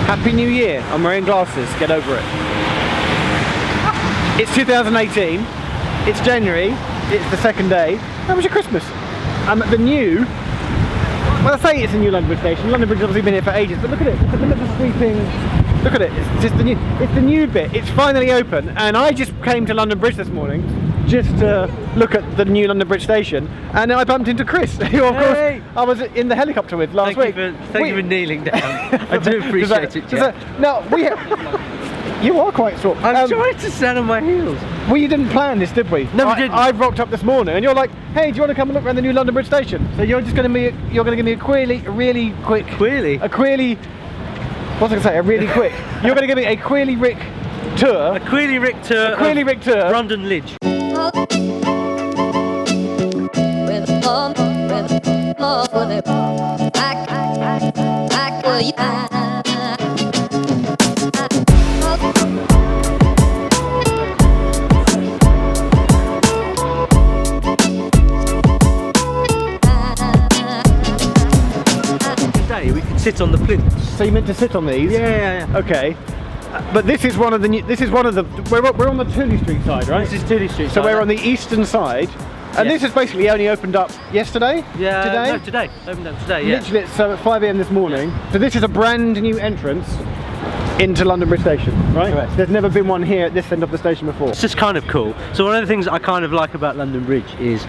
Happy New Year. I'm wearing glasses, get over it. It's 2018, it's January, it's the second day. How was your Christmas? The new, well I say it's a new London Bridge station. London Bridge has obviously been here for ages, but look at it, look at the sweeping, look at it, it's just the new bit. It's finally open, and I just came to London Bridge this morning just to look at the new London Bridge station, and I bumped into Chris, who of course I was in the helicopter with last week. Thank you for kneeling down. I do appreciate it, Jeff. No, you are quite short. I'm trying to stand on my heels. We didn't plan this, did we? No, we didn't. I rocked up this morning, and you're like, "Hey, do you want to come and look around the new London Bridge station?" So you're just going to give me a really quick. Queerly? A queerly. What's I going to say? A really quick. You're going to give me a Queerly Rick tour. A Queerly Rick tour. A Queerly Rick tour. London Lidge. Today we can sit on the plinths. So you meant to sit on these? Yeah. Okay. But this is one of the new. This is one of the. We're on the Tooley Street side, right? This is Tooley Street. So we're on the eastern side. And this has basically only opened up yesterday? Yeah, today? No, today. Opened up today, yeah. Literally, it's at 5 AM this morning. So this is a brand new entrance into London Bridge Station, right? Correct. There's never been one here at this end of the station before. It's just kind of cool. So one of the things I kind of like about London Bridge is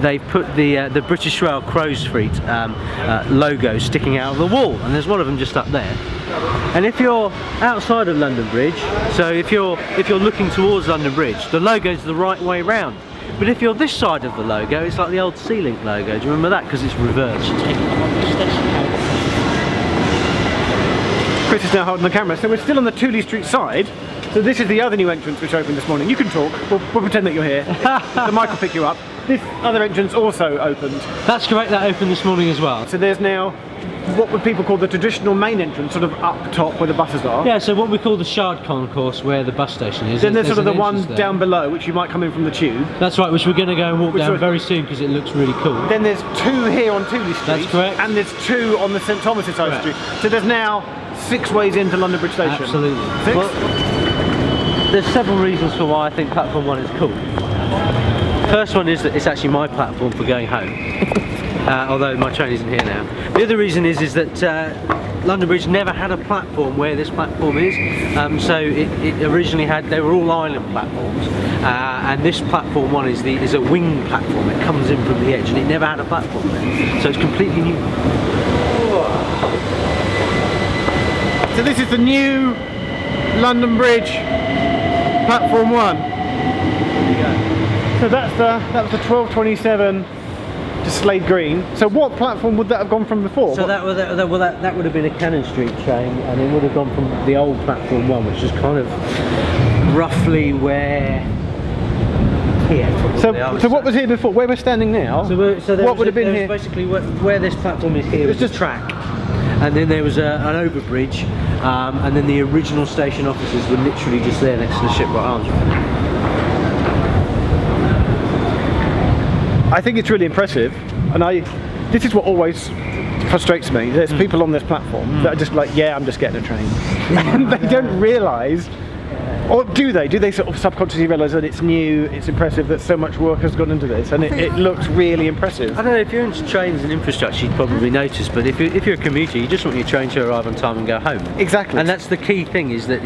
they put the British Rail Crow's Feet logo sticking out of the wall, and there's one of them just up there. And if you're outside of London Bridge, so if you're looking towards London Bridge, the logo's the right way round. But if you're this side of the logo, it's like the old Thameslink logo. Do you remember that? Because it's reversed. Chris is now holding the camera. So we're still on the Tooley Street side. So this is the other new entrance which opened this morning. You can talk. We'll pretend that you're here. The mic will pick you up. This other entrance also opened. That's correct. That opened this morning as well. So there's now what would people call the traditional main entrance, sort of up top where the buses are. Yeah, so what we call the Shard Concourse, where the bus station is. Then there's sort of the one down below, which you might come in from the tube. That's right, which we're going to go and walk down very soon because it looks really cool. Then there's two here on Tooley Street. That's correct. And there's two on the St Thomas's side of the street. So there's now 6 ways into London Bridge Station. Absolutely. 6? Well, there's several reasons for why I think platform 1 is cool. First one is that it's actually my platform for going home. Although my train isn't here now. The other reason is that London Bridge never had a platform where this platform is. So it originally they were all island platforms, and this platform 1 is a wing platform. It comes in from the edge, and it never had a platform there. So it's completely new. So this is the new London Bridge platform 1. There you go. So that was the 1227 to Slade Green. So what platform would that have gone from before? So that would have been a Cannon Street train, and it would have gone from the old platform 1, which is kind of roughly where here. So what was here before? Where we're standing now? What would have been here? Basically where this platform is here was just track, and then there was an overbridge, and then the original station offices were literally just there next to the Shipwright Arms. I think it's really impressive, and this is what always frustrates me. There's people on this platform that are just like, yeah, I'm just getting a train. And they don't realise, or do they? Do they sort of subconsciously realise that it's new, it's impressive, that so much work has gone into this, and it looks really impressive? I don't know, if you're into trains and infrastructure, you'd probably notice, but if you're a commuter, you just want your train to arrive on time and go home. Exactly. And that's the key thing, is that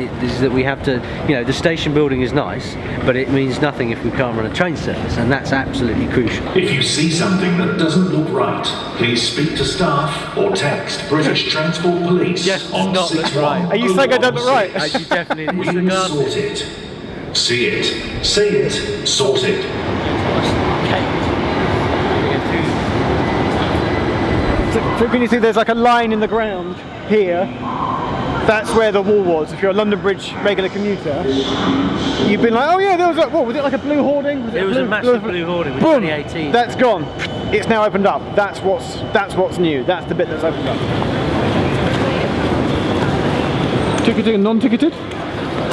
we have to, the station building is nice, but it means nothing if we can't run a train service, and that's absolutely crucial. If you see something that doesn't look right, please speak to staff or text British Transport Police on 61. Are you saying I don't look right? You definitely We will sort it. See it, say it, sort it. So can you see there's like a line in the ground here? That's where the wall was. If you're a London Bridge regular commuter, you've been like, oh yeah, there was like, what was it, like a blue hoarding? It was a massive blue hoarding in Boom, 2018. that's gone. It's now opened up. That's what's new. That's the bit that's opened up. Ticketing and non-ticketed?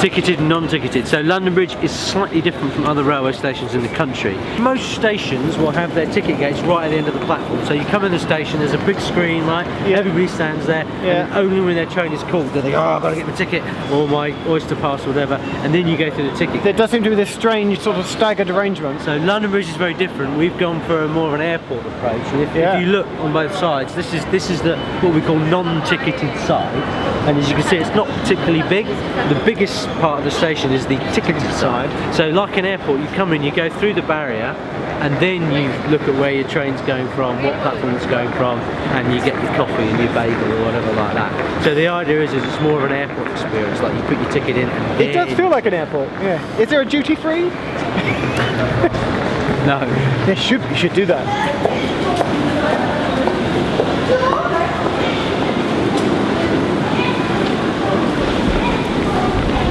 Ticketed and non-ticketed. So London Bridge is slightly different from other railway stations in the country. Most stations will have their ticket gates right at the end of the platform. So you come in the station, there's a big screen, right? Yeah. Everybody stands there, and only when their train is called do they go, oh, I've got to get my ticket or my Oyster pass or whatever, and then you go through the ticket. There does seem to be this strange sort of staggered arrangement. So London Bridge is very different. We've gone for more of an airport approach. And if you look on both sides, this is the what we call non-ticketed side, and as you can see, it's not particularly big. The biggest part of the station is the ticketed side. So like an airport, you come in, you go through the barrier, and then you look at where your train's going from, what platform it's going from, and you get your coffee and your bagel or whatever like that. So the idea is it's more of an airport experience, like you put your ticket in and It does feel like an airport, yeah. Is there a duty free? No. There should be, you should do that.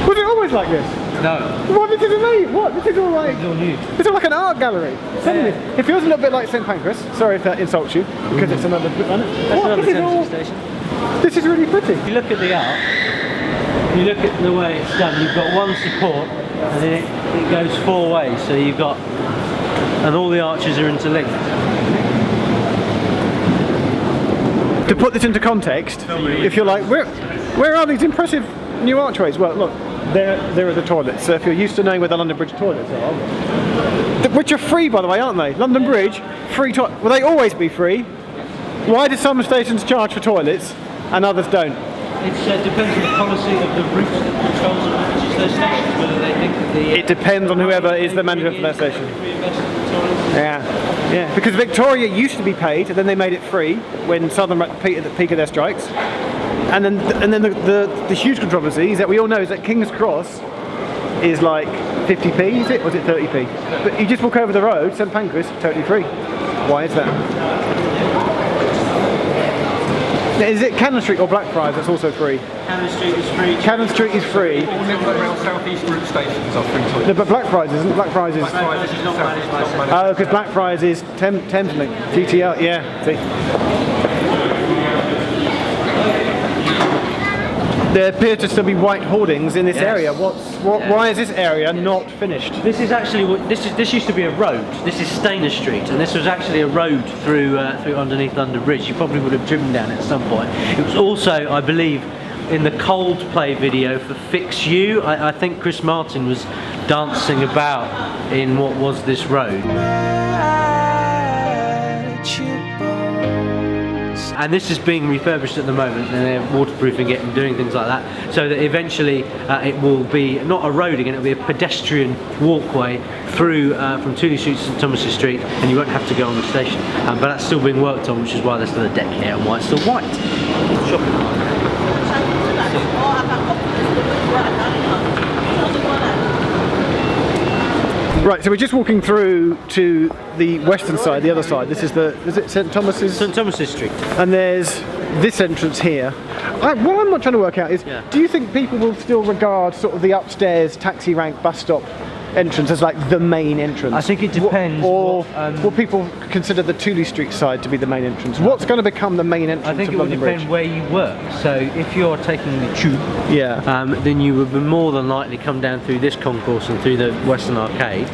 Was it always like this? No. What, this is amazing. What? This is all like... It's all new. It's all like an art gallery. Suddenly, it feels a little bit like St Pancras. Sorry if that insults you, because it's another bit on it. That's another Thameslink station. This is really pretty. If you look at the art, you look at the way it's done, you've got one support and then it goes four ways, so you've got, and all the arches are interlinked. To put this into context, if you're like, where are these impressive new archways? Well, look, there are the toilets. So if you're used to knowing where the London Bridge toilets are, which are free by the way, aren't they? London Bridge, free toilets. Will they always be free? Why do some stations charge for toilets and others don't? It depends on the policy of the route that controls and manages those stations, whether they think that the... It depends on whoever is the manager for that station. Yeah. Because Victoria used to be paid, and then they made it free when Southern were at the peak of their strikes. And then the huge controversy is that we all know is that King's Cross is like 50p, is it? Or is it 30p? But you just walk over the road, St Pancras, totally free. Why is that? Is it Cannon Street or Blackfriars that's also free? Cannon Street is free. Cannon Street is free. All the rail south east route stations are free too. No, but Blackfriars isn't. Blackfriars is... Blackfriars is not managed by St. Oh, because Blackfriars is Thameslink, TTL, yeah. See. There appear to still be white hoardings in this area. Why is this area not finished? This is actually what this used to be a road. This is Stainer Street, and this was actually a road through underneath London Bridge. You probably would have driven down it at some point. It was also, I believe, in the Coldplay video for Fix You. I think Chris Martin was dancing about in what was this road. And this is being refurbished at the moment, and they're waterproofing it and doing things like that, so that eventually it will be not a road again, it'll be a pedestrian walkway through from Tooley Street to St Thomas's Street, and you won't have to go on the station. But that's still being worked on, which is why there's still a deck here and why it's still white. Shopping. Right, so we're just walking through to the western side, the other side. This is it St Thomas's? St Thomas's Street. And there's this entrance here. What I'm not trying to work out is, do you think people will still regard sort of the upstairs taxi rank bus stop entrance as like the main entrance? I think it depends. Or will people consider the Tooley Street side to be the main entrance? What's going to become the main entrance? I think of it will London depend Bridge? where you work. So if you're taking the tube, then you would be more than likely come down through this concourse and through the Western Arcade.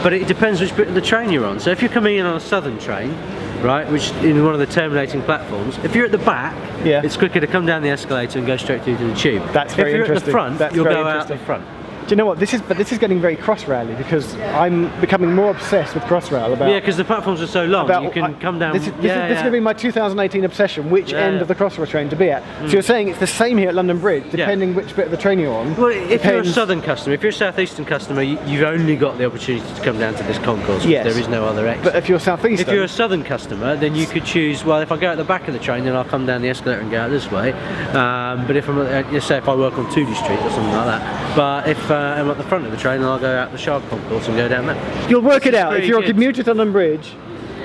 But it depends which bit of the train you're on. So if you're coming in on a southern train, right, which in one of the terminating platforms, if you're at the back, it's quicker to come down the escalator and go straight through to the tube. That's very interesting. If you're at the front, you'll go out the front. Do you know what? This is getting very Crossrail-y, because I'm becoming more obsessed with Crossrail about... Yeah, because the platforms are so long, you can come down... This is going to be my 2018 obsession, which end of the Crossrail train to be at. So you're saying it's the same here at London Bridge, depending which bit of the train you're on? Well, if you're a southern customer, if you're a southeastern customer, you've only got the opportunity to come down to this concourse, because there is no other exit. But if you're southeastern... If you're a southern customer, then you could choose, well, if I go at the back of the train, then I'll come down the escalator and go out this way. But if I'm, say if I work on Tooley Street or something like that, but if I'm at the front of the train, and I'll go out the Shard concourse and go down there. You'll work it out. If you're a commuter to London Bridge,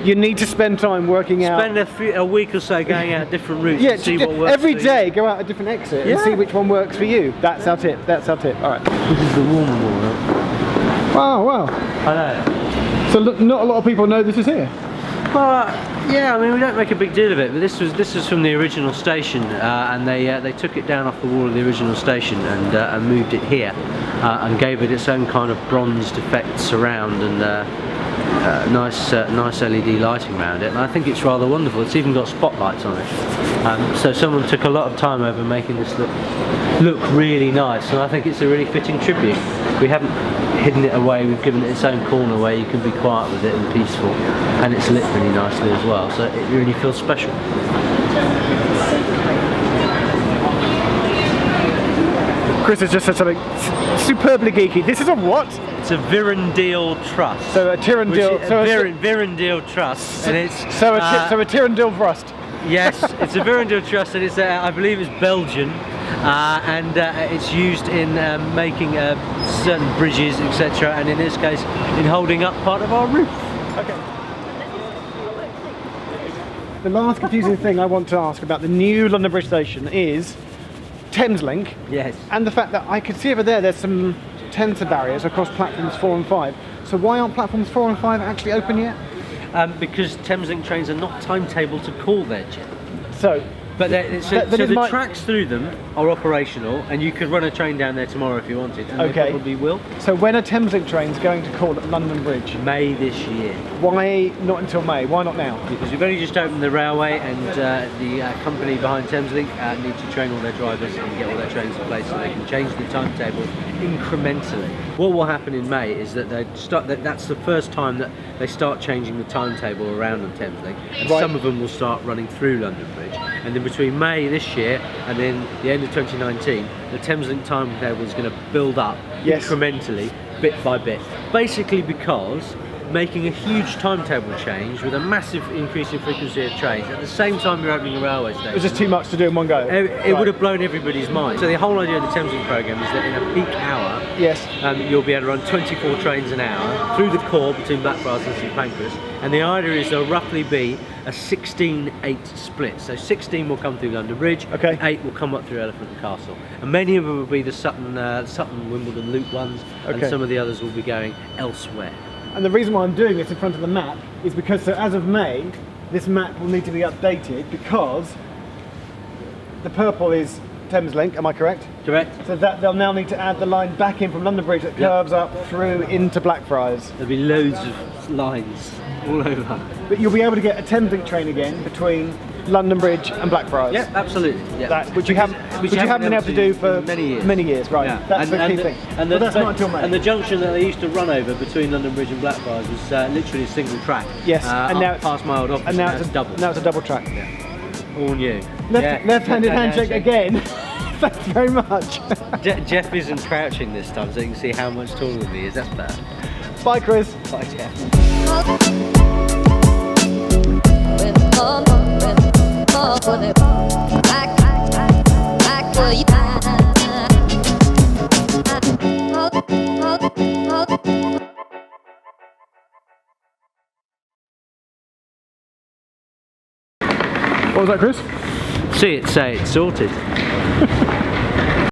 you need to spend time working out... Spend a week or so going out different routes and see what works every day go out a different exit and see which one works for you. That's our tip. That's our tip. Alright. This is the warm wall. Wow. I know. So not a lot of people know this is here. Yeah, I mean we don't make a big deal of it, but this was from the original station, and they took it down off the wall of the original station and moved it here, and gave it its own kind of bronzed effect surround and nice LED lighting around it, and I think it's rather wonderful. It's even got spotlights on it, so someone took a lot of time over making this look really nice, and I think it's a really fitting tribute. We haven't hidden it away, we've given it its own corner where you can be quiet with it and peaceful, and it's lit really nicely as well, so it really feels special. Chris has just said something superbly geeky. This is a what? It's a Virendale truss. So a Tyrrendale. Virendale truss, and it's so a Tyrrendale thrust. Yes, it's a Virendale truss, and it's I believe it's Belgian, and it's used in making certain bridges, etc., and in this case, in holding up part of our roof. Okay. The last confusing thing I want to ask about the new London Bridge station is Thameslink. Yes. And the fact that I could see over there's some tensor barriers across platforms 4 and 5. So why aren't platforms 4 and 5 actually open yet? Because Thameslink trains are not timetabled to call there yet. So, but the tracks through them are operational, and you could run a train down there tomorrow if you wanted, and they probably will. So when are Thameslink trains going to call at London Bridge? May this year. Why not until May? Why not now? Because we've only just opened the railway, and the company behind Thameslink need to train all their drivers and get all their trains in place so they can change the timetable incrementally. What will happen in May is that that's the first time that they start changing the timetable around on Thameslink, and some of them will start running through London Bridge, and then between May this year and then the end of 2019, the Thameslink timetable is going to build up incrementally, bit by bit, basically because making a huge timetable change with a massive increase in frequency of trains at the same time you're opening a railway station. It was just too much to do in one go. It would have blown everybody's mind. So the whole idea of the Thameslink programme is that in a peak hour, you'll be able to run 24 trains an hour through the core between Blackfriars and St Pancras, and the idea is there'll roughly be a 16-8 split. So 16 will come through London Bridge, 8 will come up through Elephant and Castle, and many of them will be the Sutton Wimbledon Loop ones, and some of the others will be going elsewhere. And the reason why I'm doing this in front of the map is because so as of May, this map will need to be updated because the purple is Thameslink, am I correct? Correct. So that they'll now need to add the line back in from London Bridge that curves up through into Blackfriars. There'll be loads of lines all over. But you'll be able to get a Thameslink train again between London Bridge and Blackfriars. Yeah, absolutely. Yeah. Which you haven't been able to do for many years. Right. Yeah. That's the key thing. But that's not until May. And the junction that they used to run over between London Bridge and Blackfriars was literally a single track. Yes. And now past my old office. And now it's double. Now it's a double track. Yeah. All new. Left-handed handshake again. Thanks very much. Jeff isn't crouching this time, so you can see how much taller than he is. That's bad. Bye, Chris. Bye, Jeff. What was that, Chris? See it, say it, sorted.